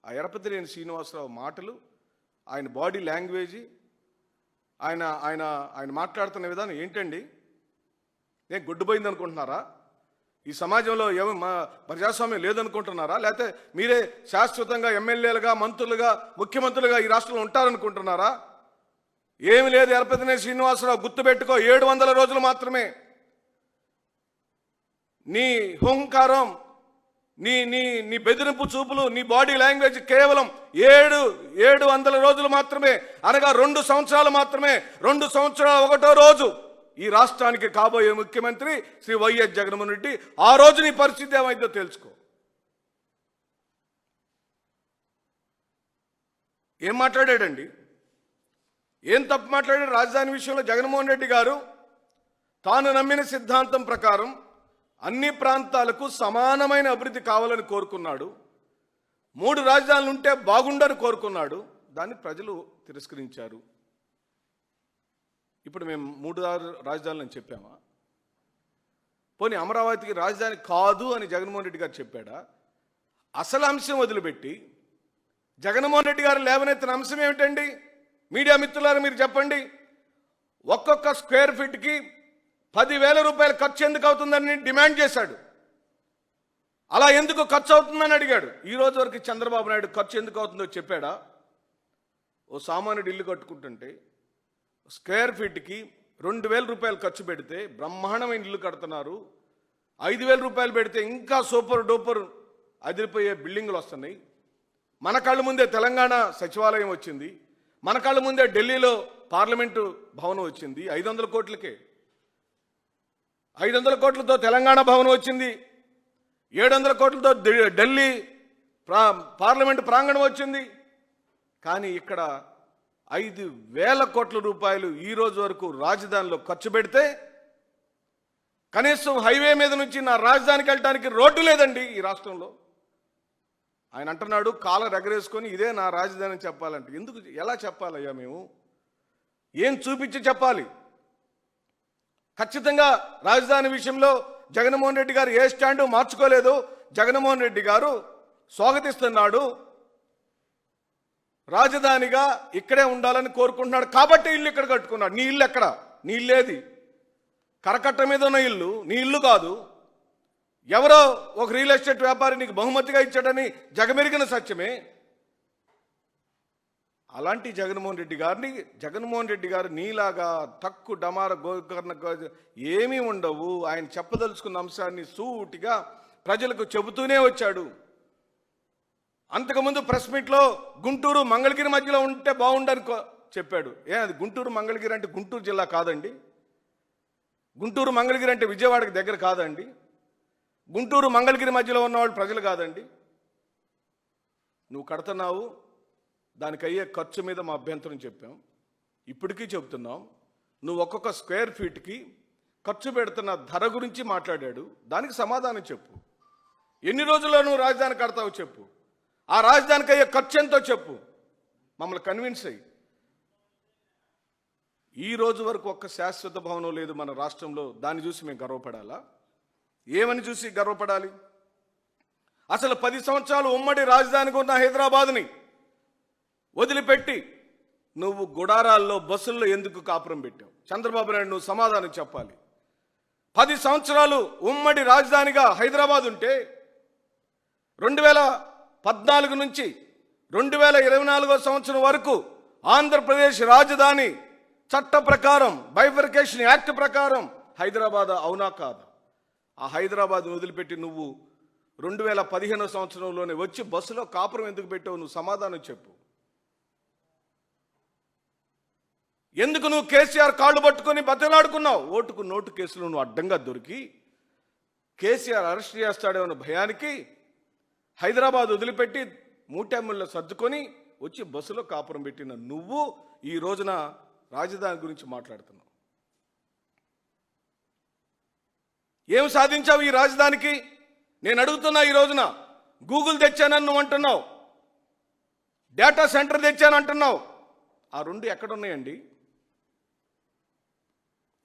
ఆ ఎరపతినేని శ్రీనివాసరావు మాటలు, ఆయన బాడీ లాంగ్వేజ్, ఆయన ఆయన ఆయన మాట్లాడుతున్న విధానం ఏంటండి? నేను గుడ్డుపోయింది అనుకుంటున్నారా? ఈ సమాజంలో ప్రజాస్వామ్యం లేదనుకుంటున్నారా? లేకపోతే మీరే శాశ్వతంగా ఎమ్మెల్యేలుగా, మంత్రులుగా, ముఖ్యమంత్రులుగా ఈ రాష్ట్రంలో ఉంటారనుకుంటున్నారా? ఏమి లేదు. ఎరపతినేని శ్రీనివాసరావు గుర్తుపెట్టుకో, 700 రోజులు మాత్రమే. నీ హుంకారం, నీ నీ నీ బెదిరింపు చూపులు, నీ బాడీ లాంగ్వేజ్ కేవలం 700 రోజులు మాత్రమే, అనగా 2 సంవత్సరాలు మాత్రమే. 2 సంవత్సరాల 1వ రోజు ఈ రాష్ట్రానికి కాబోయే ముఖ్యమంత్రి శ్రీ వైఎస్ జగన్మోహన్ రెడ్డి. ఆ రోజు నీ పరిస్థితి ఏమైందో తెలుసుకో. ఏం మాట్లాడాడండి? ఏం తప్పు మాట్లాడాడు? రాజధాని విషయంలో జగన్మోహన్ రెడ్డి గారు తాను నమ్మిన సిద్ధాంతం ప్రకారం అన్ని ప్రాంతాలకు సమానమైన అభివృద్ధి కావాలని కోరుకున్నాడు. 3 రాజధానులు ఉంటే బాగుండని కోరుకున్నాడు. దాన్ని ప్రజలు తిరస్కరించారు. ఇప్పుడు మేము 3 రాజధానులు అని చెప్పామా? పోనీ అమరావతికి రాజధాని కాదు అని జగన్మోహన్ రెడ్డి గారు చెప్పాడా? అసలు అంశం వదిలిపెట్టి జగన్మోహన్ రెడ్డి గారు లేవనెత్తిన అంశం ఏమిటండి? మీడియా మిత్రులారా మీరు చెప్పండి. ఒక్కొక్క స్క్వేర్ ఫీట్కి 10,000 రూపాయలు ఖర్చు ఎందుకు అవుతుందని డిమాండ్ చేశాడు. అలా ఎందుకు ఖర్చు అవుతుందని అడిగాడు. ఈ రోజు వరకు చంద్రబాబు నాయుడు ఖర్చు ఎందుకు అవుతుందో చెప్పాడా? ఓ సామాన్యుడు ఇల్లు కట్టుకుంటుంటే స్క్వేర్ ఫీట్కి 2,000 రూపాయలు ఖర్చు పెడితే బ్రహ్మాండమైన ఇల్లు కడుతున్నారు. 5,000 రూపాయలు పెడితే ఇంకా సూపర్ డూపర్ అదిరిపోయే బిల్డింగులు వస్తున్నాయి. మన కళ్ళ ముందే తెలంగాణ సచివాలయం వచ్చింది. మన కళ్ళ ముందే ఢిల్లీలో పార్లమెంటు భవనం వచ్చింది. 500 కోట్లకే, 500 కోట్లతో తెలంగాణ భవనం వచ్చింది. 700 కోట్లతో ఢిల్లీ పార్లమెంటు ప్రాంగణం వచ్చింది. కానీ ఇక్కడ 5,000 కోట్ల రూపాయలు ఈ రోజు వరకు రాజధానిలో ఖర్చు పెడితే కనీసం హైవే మీద నుంచి నా రాజధానికి వెళ్ళడానికి రోడ్డు లేదండి ఈ రాష్ట్రంలో. ఆయన అంటున్నాడు కాలర్ ఎగరేసుకొని ఇదే నా రాజధాని చెప్పాలంటే. ఎందుకు, ఎలా చెప్పాలయ్యా? మేము ఏం చూపించి చెప్పాలి? ఖచ్చితంగా రాజధాని విషయంలో జగన్మోహన్ రెడ్డి గారు ఏ స్టాండు మార్చుకోలేదు. జగన్మోహన్ రెడ్డి గారు స్వాగతిస్తున్నాడు, రాజధానిగా ఇక్కడే ఉండాలని కోరుకుంటున్నాడు. కాబట్టి ఇల్లు ఇక్కడ కట్టుకున్నాడు. నీ ఇల్లు ఎక్కడ? నీ ఇల్లేది? కరకట్ట మీద ఉన్న ఇల్లు నీ ఇల్లు కాదు. ఎవరో ఒక రియల్ ఎస్టేట్ వ్యాపారి నీకు బహుమతిగా ఇచ్చాడని జగమెరిగిన సత్యమే. అలాంటి జగన్మోహన్ రెడ్డి గారు నీలాగా తక్కు డమార గోకర్ణ ఏమీ ఉండవు. ఆయన చెప్పదలుచుకున్న అంశాన్ని సూటిగా ప్రజలకు చెబుతూనే వచ్చాడు. అంతకుముందు ప్రెస్ మీట్లో గుంటూరు మంగళగిరి మధ్యలో ఉంటే బాగుండని చెప్పాడు. అది గుంటూరు మంగళగిరి అంటే గుంటూరు జిల్లా కాదండి. గుంటూరు మంగళగిరి అంటే విజయవాడకి దగ్గర కాదండి. గుంటూరు మంగళగిరి మధ్యలో ఉన్నవాళ్ళు ప్రజలు కాదండి. నువ్వు కడుతున్నావు, దానికి అయ్యే ఖర్చు మీద మా అభ్యంతరం చెప్పాం, ఇప్పటికీ చెబుతున్నాం. నువ్వు ఒక్కొక్క స్క్వేర్ ఫీట్కి ఖర్చు పెడుతున్న ధర గురించి మాట్లాడాడు. దానికి సమాధానం చెప్పు. ఎన్ని రోజుల్లో నువ్వు రాజధాని కడతావు చెప్పు. ఆ రాజధానికి అయ్యే ఖర్చు ఎంతో చెప్పు. మమ్మల్ని కన్విన్స్ అయ్యి. ఈ రోజు వరకు ఒక్క శాశ్వత భవనం లేదు మన రాష్ట్రంలో. దాన్ని చూసి మేము గర్వపడాలా? ఏమని చూసి గర్వపడాలి? అసలు 10 సంవత్సరాలు ఉమ్మడి రాజధానికి ఉన్న హైదరాబాద్ని వదిలిపెట్టి నువ్వు గుడారాల్లో, బస్సుల్లో ఎందుకు కాపురం పెట్టావు? చంద్రబాబు నాయుడు నువ్వు సమాధానం చెప్పాలి. 10 సంవత్సరాలు ఉమ్మడి రాజధానిగా హైదరాబాద్ ఉంటే 2014 నుంచి 2024 సంవత్సరం వరకు ఆంధ్రప్రదేశ్ రాజధాని చట్ట ప్రకారం, బైఫర్కేషన్ యాక్ట్ ప్రకారం హైదరాబాద్ అవునా కాదా? ఆ హైదరాబాద్ వదిలిపెట్టి నువ్వు 2015 సంవత్సరంలోనే వచ్చి బస్సులో కాపురం ఎందుకు పెట్టావు? నువ్వు సమాధానం చెప్పు. ఎందుకు నువ్వు కేసీఆర్ కాళ్ళు పట్టుకొని బతిలాడుకున్నావు? ఓటుకు నోటు కేసులు నువ్వు అడ్డంగా దొరికి కేసీఆర్ అరెస్ట్ చేస్తాడేమన్న భయానికి హైదరాబాద్ వదిలిపెట్టి మూటెమ్మల్లో సర్దుకొని వచ్చి బస్సులో కాపురం పెట్టిన నువ్వు ఈ రోజున రాజధాని గురించి మాట్లాడుతున్నావు. ఏం సాధించావు ఈ రాజధానికి? నేను అడుగుతున్నా. ఈ రోజున గూగుల్ తెచ్చానని నువ్వు అంటున్నావు, డేటా సెంటర్ తెచ్చానంటున్నావు. ఆ 2 ఎక్కడున్నాయండి?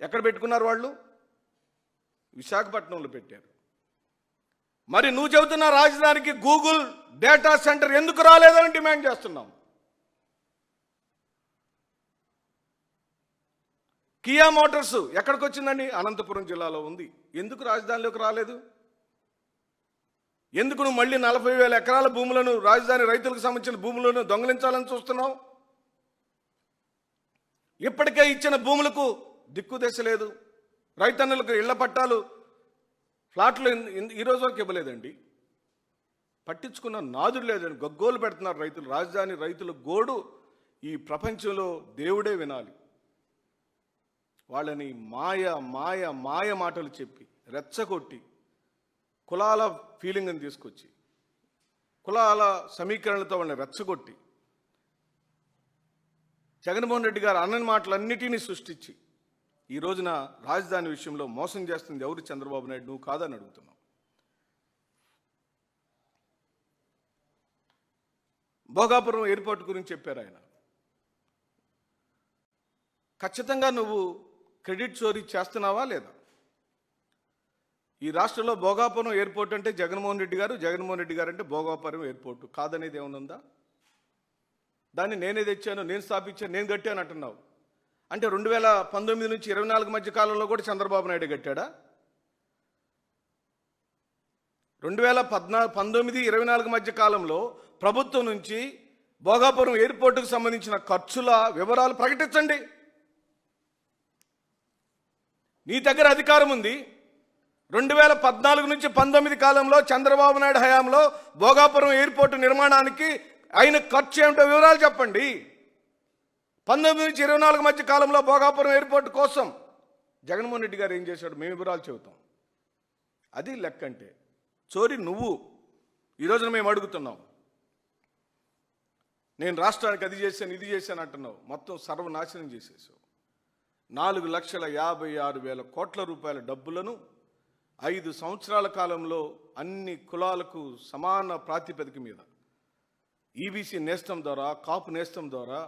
ఎక్కడ పెట్టుకున్నారు వాళ్ళు? విశాఖపట్నంలో పెట్టారు. మరి నువ్వు చెబుతున్న రాజధానికి గూగుల్ డేటా సెంటర్ ఎందుకు రాలేదని డిమాండ్ చేస్తున్నాం. కియా మోటార్స్ ఎక్కడికి వచ్చిందండి? అనంతపురం జిల్లాలో ఉంది. ఎందుకు రాజధానిలోకి రాలేదు? ఎందుకు నువ్వు మళ్ళీ 40,000 ఎకరాల భూములను, రాజధాని రైతులకు సంబంధించిన భూములను దొంగలించాలని చూస్తున్నావు? ఇప్పటికే ఇచ్చిన భూములకు దిక్కుదశ లేదు. రైతన్నులకు ఇళ్ల పట్టాలు, ఫ్లాట్లు ఈ రోజు వరకు ఇవ్వలేదండి. పట్టించుకున్న నాదుడు లేదండి. గగ్గోలు పెడుతున్నారు రైతులు. రాజధాని రైతుల గోడు ఈ ప్రపంచంలో దేవుడే వినాలి. వాళ్ళని మాయ మాయ మాయ మాటలు చెప్పి రెచ్చగొట్టి కులాల ఫీలింగ్ని తీసుకొచ్చి కులాల సమీకరణలతో వాళ్ళని రెచ్చగొట్టి జగన్మోహన్ రెడ్డి గారు అన్నని మాటలన్నిటినీ సృష్టించి ఈ రోజున రాజధాని విషయంలో మోసం చేస్తుంది ఎవరు? చంద్రబాబు నాయుడు. నువ్వు కాదని అడుగుతున్నావు. భోగాపురం ఎయిర్పోర్ట్ గురించి చెప్పారు ఆయన. ఖచ్చితంగా నువ్వు క్రెడిట్ చోరీ చేస్తున్నావా లేదా? ఈ రాష్ట్రంలో భోగాపురం ఎయిర్పోర్ట్ అంటే జగన్మోహన్ రెడ్డి గారు, జగన్మోహన్ రెడ్డి గారు అంటే భోగాపురం ఎయిర్పోర్ట్ కాదనేది ఏమైనా ఉందా? దాన్ని నేనే తెచ్చాను, నేను స్థాపించాను, నేను కట్టాను అంటున్నావు. అంటే 2019 నుంచి 24 మధ్య కాలంలో కూడా చంద్రబాబు నాయుడు కట్టాడా? 2019, 24 మధ్య కాలంలో ప్రభుత్వం నుంచి భోగాపురం ఎయిర్పోర్టుకు సంబంధించిన ఖర్చుల వివరాలు ప్రకటించండి. నీ దగ్గర అధికారం ఉంది. 2014 నుంచి 19 కాలంలో చంద్రబాబు నాయుడు హయాంలో భోగాపురం ఎయిర్పోర్టు నిర్మాణానికి అయిన ఖర్చు ఏమిటో వివరాలు చెప్పండి. 19 నుంచి 24 మధ్య కాలంలో భోగాపురం ఎయిర్పోర్టు కోసం జగన్మోహన్ రెడ్డి గారు ఏం చేశాడు మేము వివరాలు చెబుతాం. అది లెక్క అంటే. చోరీ నువ్వు. ఈరోజున మేము అడుగుతున్నాం. నేను రాష్ట్రానికి అది చేశాను, ఇది చేశాను అంటున్నావు. మొత్తం సర్వనాశనం చేసేసావు. 4,56,000 కోట్ల రూపాయల డబ్బులను 5 సంవత్సరాల కాలంలో అన్ని కులాలకు సమాన ప్రాతిపదిక మీద ఈబీసీ నేస్తం ద్వారా, కాపు నేస్తం ద్వారా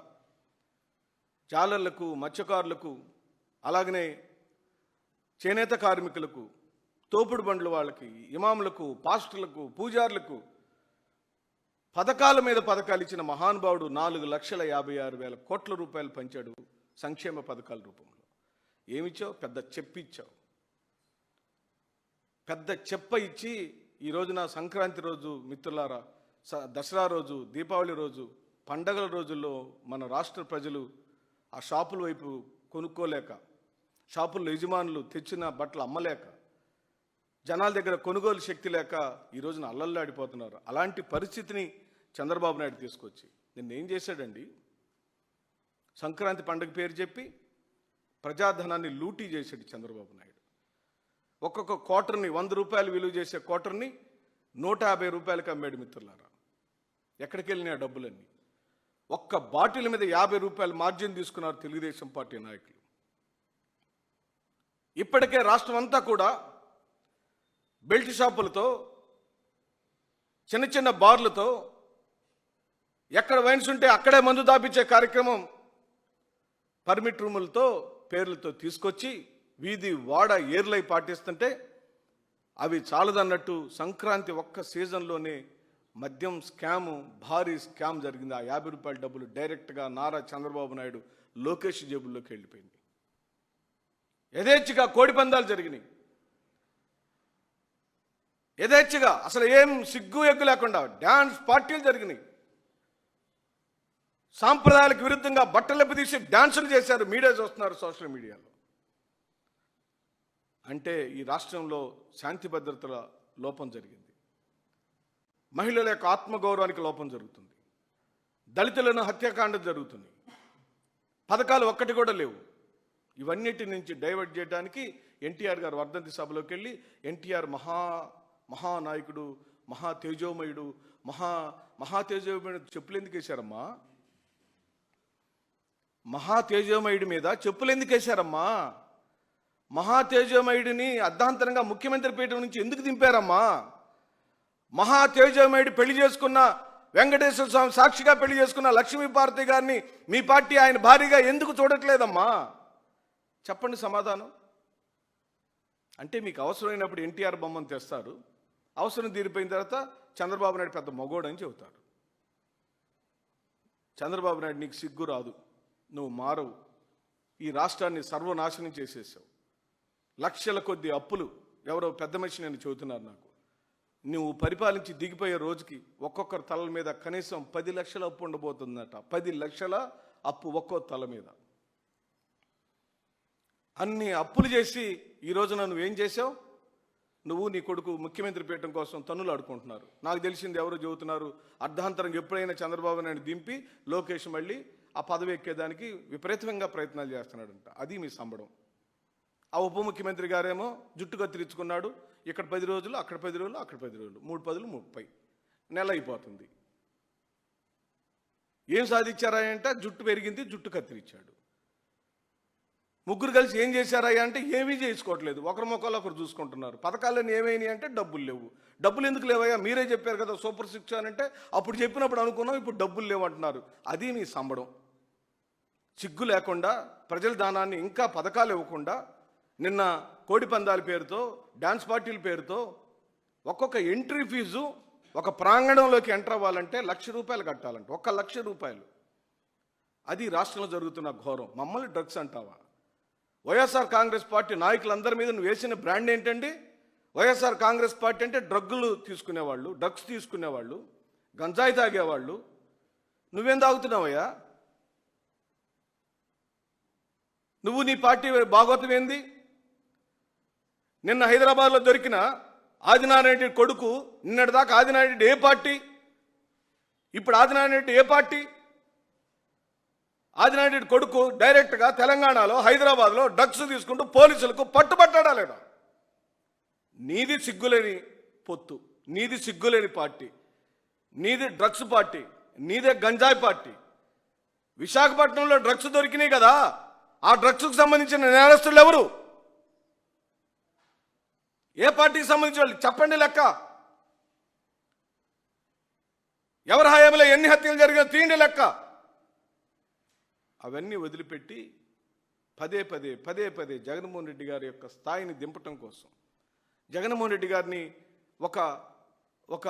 జాలర్లకు, మత్స్యకారులకు, అలాగనే చేనేత కార్మికులకు, తోపుడు బండ్ల వాళ్ళకి, ఇమాములకు, పాస్టర్లకు, పూజారులకు పథకాల మీద పథకాలు ఇచ్చిన మహానుభావుడు 4,56,000 కోట్ల రూపాయలు పంచాడు సంక్షేమ పథకాల రూపంలో. ఏమిచ్చావు? పెద్ద చెప్పిచ్చావు. పెద్ద చెప్ప ఇచ్చి ఈ రోజున సంక్రాంతి రోజు మిత్రులారా, దసరా రోజు, దీపావళి రోజు, పండగల రోజుల్లో మన రాష్ట్ర ప్రజలు ఆ షాపుల వైపు కొనుక్కోలేక, షాపుల్లో యజమానులు తెచ్చిన బట్టలు అమ్మలేక, జనాల దగ్గర కొనుగోలు శక్తి లేక ఈ రోజున అల్లల్లాడిపోతున్నారు. అలాంటి పరిస్థితిని చంద్రబాబు నాయుడు తీసుకొచ్చి నిన్నేం చేశాడండి? సంక్రాంతి పండుగ పేరు చెప్పి ప్రజాధనాన్ని లూటీ చేశాడు చంద్రబాబు నాయుడు. ఒక్కొక్క క్వార్టర్ని 100 రూపాయలు విలువ చేసే క్వార్టర్ని 150 రూపాయలకు అమ్మాడు మిత్రులారా. ఎక్కడికి వెళ్ళినాయి ఆ డబ్బులన్నీ? ఒక్క బాటిల్ మీద 50 రూపాయలు మార్జిన్ తీసుకున్నారు తెలుగుదేశం పార్టీ నాయకులు. ఇప్పటికే రాష్ట్రం అంతా కూడా బెల్ట్ షాపులతో, చిన్న చిన్న బార్లతో, ఎక్కడ వైన్స్ ఉంటే అక్కడే మందు దాపించే కార్యక్రమం పర్మిట్ రూములతో, పేర్లతో తీసుకొచ్చి వీధి వాడ ఏర్లై పాటిస్తుంటే అవి చాలదన్నట్టు సంక్రాంతి ఒక్క సీజన్లోనే మద్యం స్కాము, భారీ స్కామ్ జరిగింది. ఆ 50 రూపాయల డబ్బులు డైరెక్ట్గా నారా చంద్రబాబు నాయుడు, లోకేష్ జేబుల్లోకి వెళ్ళిపోయింది. యథేచ్ఛగా కోడి పందాలు జరిగినాయి. యథేచ్ఛగా అసలు ఏం సిగ్గు ఎగ్గు లేకుండా డ్యాన్స్ పార్టీలు జరిగినాయి. సాంప్రదాయాలకు విరుద్ధంగా బట్టలెప్పి తీసి డ్యాన్సులు చేశారు. మీడియా చూస్తున్నారు, సోషల్ మీడియాలో. అంటే ఈ రాష్ట్రంలో శాంతి భద్రతల లోపం జరిగింది. మహిళల యొక్క ఆత్మగౌరవానికి లోపం జరుగుతుంది. దళితులను హత్యాకాండ జరుగుతుంది. పథకాలు ఒక్కటి కూడా లేవు. ఇవన్నిటి నుంచి డైవర్ట్ చేయడానికి ఎన్టీఆర్ గారు వర్ధంతి సభలోకి వెళ్ళి ఎన్టీఆర్ మహానాయకుడు, మహా తేజోమయుడు చెప్పులు ఎందుకు వేశారమ్మా? మహా తేజోమయుడి మీద చెప్పులు ఎందుకు వేశారమ్మా? మహా తేజోమయుడిని అర్ధాంతరంగా ముఖ్యమంత్రి పీఠం నుంచి ఎందుకు దింపారమ్మా? మహా తేజోమయుడు పెళ్లి చేసుకున్న వెంకటేశ్వర స్వామి సాక్షిగా పెళ్లి చేసుకున్న లక్ష్మీపార్వతి గారిని మీ పార్టీ ఆయన భారీగా ఎందుకు చూడట్లేదమ్మా? చెప్పండి సమాధానం. అంటే మీకు అవసరమైనప్పుడు ఎన్టీఆర్ బొమ్మను తెస్తారు, అవసరం తీరిపోయిన తర్వాత చంద్రబాబు నాయుడు పెద్ద మగోడు అని చెబుతారు. చంద్రబాబు నాయుడు, నీకు సిగ్గు రాదు, నువ్వు మారవు, ఈ రాష్ట్రాన్ని సర్వనాశనం చేసేసావు, లక్షల కొద్ది అప్పులు, ఎవరో పెద్ద మనిషి నేను చెబుతున్నారు నాకు, నువ్వు పరిపాలించి దిగిపోయే రోజుకి ఒక్కొక్కరి తలల మీద కనీసం 10 లక్షల అప్పు ఉండబోతుందట. 10 లక్షల అప్పు ఒక్కో తల మీద. అన్ని అప్పులు చేసి ఈ రోజున నువ్వేం చేసావు? నువ్వు నీ కొడుకు ముఖ్యమంత్రి పీఠం కోసం తన్నులు ఆడుకుంటున్నారు. నాకు తెలిసింది ఎవరు చెబుతున్నారు, అర్ధాంతరంగా ఎప్పుడైనా చంద్రబాబు నాయుడు దింపి లోకేష్ మళ్ళీ ఆ పదవి ఎక్కేదానికి విపరీతంగా ప్రయత్నాలు చేస్తున్నాడంట. అది మీ సంబడం. ఆ ఉప ముఖ్యమంత్రి గారేమో జుట్టు కత్తిరించుకున్నాడు, ఇక్కడ 10 రోజులు, అక్కడ 10 రోజులు, అక్కడ 10 రోజులు, 3 పదులు 30 నెల అయిపోతుంది. ఏం సాధించారా అంటే జుట్టు పెరిగింది, జుట్టు కత్తిరించాడు. ముగ్గురు కలిసి ఏం చేశారా అంటే ఏమీ చేసుకోవట్లేదు, ఒకరి ముఖాలు ఒకరు చూసుకుంటున్నారు. పథకాలన్నీ ఏమైనాయి అంటే డబ్బులు లేవు. డబ్బులు ఎందుకు లేవయ్యా? మీరే చెప్పారు కదా సూపర్ 6 అని అంటే, అప్పుడు చెప్పినప్పుడు అనుకున్నాం, ఇప్పుడు డబ్బులు లేవంటున్నారు. అది మీ సంబడం. సిగ్గు లేకుండా ప్రజల దానాన్ని ఇంకా పథకాలు ఇవ్వకుండా నిన్న కోడి పందాల పేరుతో, డ్యాన్స్ పార్టీల పేరుతో ఒక్కొక్క ఎంట్రీ ఫీజు ఒక ప్రాంగణంలోకి ఎంటర్ అవ్వాలంటే ₹1,00,000 కట్టాలంట. 1,00,000 రూపాయలు. అది రాష్ట్రంలో జరుగుతున్న ఘోరం. మమ్మల్ని డ్రగ్స్ అంటావా? వైఎస్ఆర్ కాంగ్రెస్ పార్టీ నాయకులందరి మీద నువ్వు వేసిన బ్రాండ్ ఏంటండి? వైఎస్ఆర్ కాంగ్రెస్ పార్టీ అంటే డ్రగ్గులు తీసుకునేవాళ్ళు, డ్రగ్స్ తీసుకునేవాళ్ళు, గంజాయి తాగేవాళ్ళు. నువ్వేం తాగుతున్నావయ్యా? నువ్వు నీ పార్టీ భాగవతం ఏంది? నిన్న హైదరాబాద్లో దొరికిన ఆదినారాయణ రెడ్డి కొడుకు, నిన్నటిదాకా ఆదినారాయణ రెడ్డి ఏ పార్టీ, ఇప్పుడు ఆదినారాయణ రెడ్డి ఏ పార్టీ? ఆదినారాయణ రెడ్డి కొడుకు డైరెక్ట్గా తెలంగాణలో హైదరాబాద్లో డ్రగ్స్ తీసుకుంటూ పోలీసులకు పట్టుబట్టాడా లేదా? నీది సిగ్గులేని పొత్తు, నీది సిగ్గులేని పార్టీ, నీది డ్రగ్స్ పార్టీ, నీదే గంజాయి పార్టీ. విశాఖపట్నంలో డ్రగ్స్ దొరికినాయి కదా, ఆ డ్రగ్స్కు సంబంధించిన నేరస్తులు ఎవరు? ఏ పార్టీకి సంబంధించిన వాళ్ళు చెప్పండి లెక్క. ఎవరి హయాంలో ఎన్ని హత్యలు జరిగినా తీండి లెక్క. అవన్నీ వదిలిపెట్టి పదే పదే జగన్మోహన్ రెడ్డి గారి యొక్క స్థాయిని దింపటం కోసం, జగన్మోహన్ రెడ్డి గారిని ఒక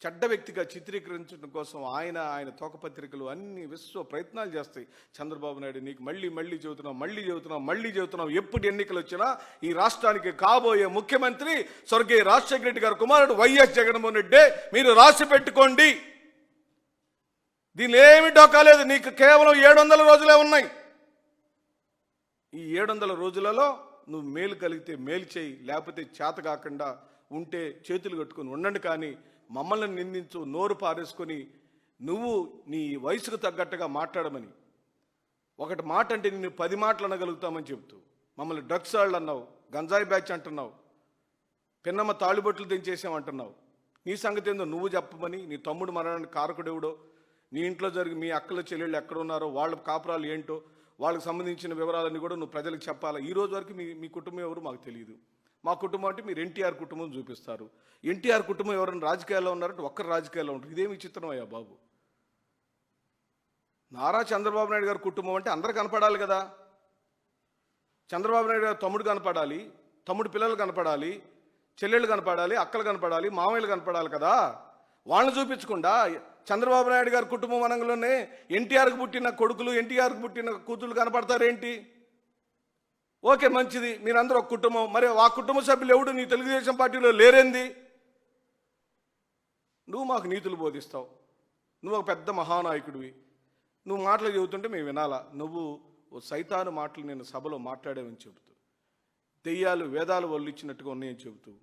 చెడ్డ వ్యక్తిగా చిత్రీకరించడం కోసం ఆయన తోకపత్రికలు అన్ని విశ్వ ప్రయత్నాలు చేస్తాయి. చంద్రబాబు నాయుడు, నీకు మళ్ళీ చెబుతున్నాం, ఎప్పుడు ఎన్నికలు వచ్చినా ఈ రాష్ట్రానికి కాబోయే ముఖ్యమంత్రి స్వర్గీయ రాజశేఖర రెడ్డి గారి కుమారుడు వైఎస్ జగన్మోహన్ రెడ్డి. మీరు రాసి పెట్టుకోండి. దీనిలో ఏమి డోకాలేదు. నీకు కేవలం 700 రోజులే ఉన్నాయి. ఈ 700 రోజులలో నువ్వు మేలు కలిగితే మేలు చేయి, లేకపోతే చేత కాకుండా ఉంటే చేతులు కట్టుకొని ఉండండి. కానీ మమ్మల్ని నిందించు, నోరు పారేసుకొని నువ్వు నీ వయసుకు తగ్గట్టుగా మాట్లాడమని, ఒకటి మాట అంటే నిన్ను 10 మాటలు అనగలుగుతామని చెబుతూ మమ్మల్ని డ్రగ్స్ వాళ్ళు అన్నావు, గంజాయి బ్యాచ్ అంటున్నావు, పిన్నమ్మ తాళిబొట్లు దించేసామంటున్నావు. నీ సంగతి ఏందో నువ్వు చెప్పమని, నీ తమ్ముడు మరణానికి కారకుడెవడో, నీ ఇంట్లో జరిగి మీ అక్కల చెల్లెళ్ళు ఎక్కడ ఉన్నారో, వాళ్ళ కాపురాలు ఏంటో, వాళ్ళకి సంబంధించిన వివరాలన్నీ కూడా నువ్వు ప్రజలకు చెప్పాలా. ఈ రోజు వరకు మీ కుటుంబం ఎవరు మాకు తెలియదు. మా కుటుంబం అంటే మీరు ఎన్టీఆర్ కుటుంబం చూపిస్తారు. ఎన్టీఆర్ కుటుంబం ఎవరైనా రాజకీయాల్లో ఉన్నారంటే ఒక్కరు రాజకీయాల్లో ఉంటారు. ఇదేమి విచిత్రం అయ్యా బాబు. నారా చంద్రబాబు నాయుడు గారి కుటుంబం అంటే అందరూ కనపడాలి కదా. చంద్రబాబు నాయుడు గారు తమ్ముడు కనపడాలి, తమ్ముడు పిల్లలు కనపడాలి, చెల్లెళ్ళు కనపడాలి, అక్కలు కనపడాలి, మామయ్యలు కనపడాలి కదా. వాళ్ళని చూపించకుండా చంద్రబాబు నాయుడు గారి కుటుంబం అనంలోనే ఎన్టీఆర్కి పుట్టిన కొడుకులు, ఎన్టీఆర్కి పుట్టిన కూతుళ్ళు కనపడతారేంటి? ఓకే, మంచిది, మీరందరూ ఒక కుటుంబం. మరి ఆ కుటుంబ సభ్యులు ఎవడు నీ తెలుగుదేశం పార్టీలో లేరేంది? నువ్వు మాకు నీతులు బోధిస్తావు. నువ్వు ఒక పెద్ద మహానాయకుడివి. నువ్వు మాటలు చెబుతుంటే మేము వినాలా? నువ్వు ఓ సైతాను మాటలు నేను సభలో మాట్లాడేవని చెబుతూ, దెయ్యాలు వేదాలు వల్లిచ్చినట్టుగా ఉన్నాయని చెబుతూ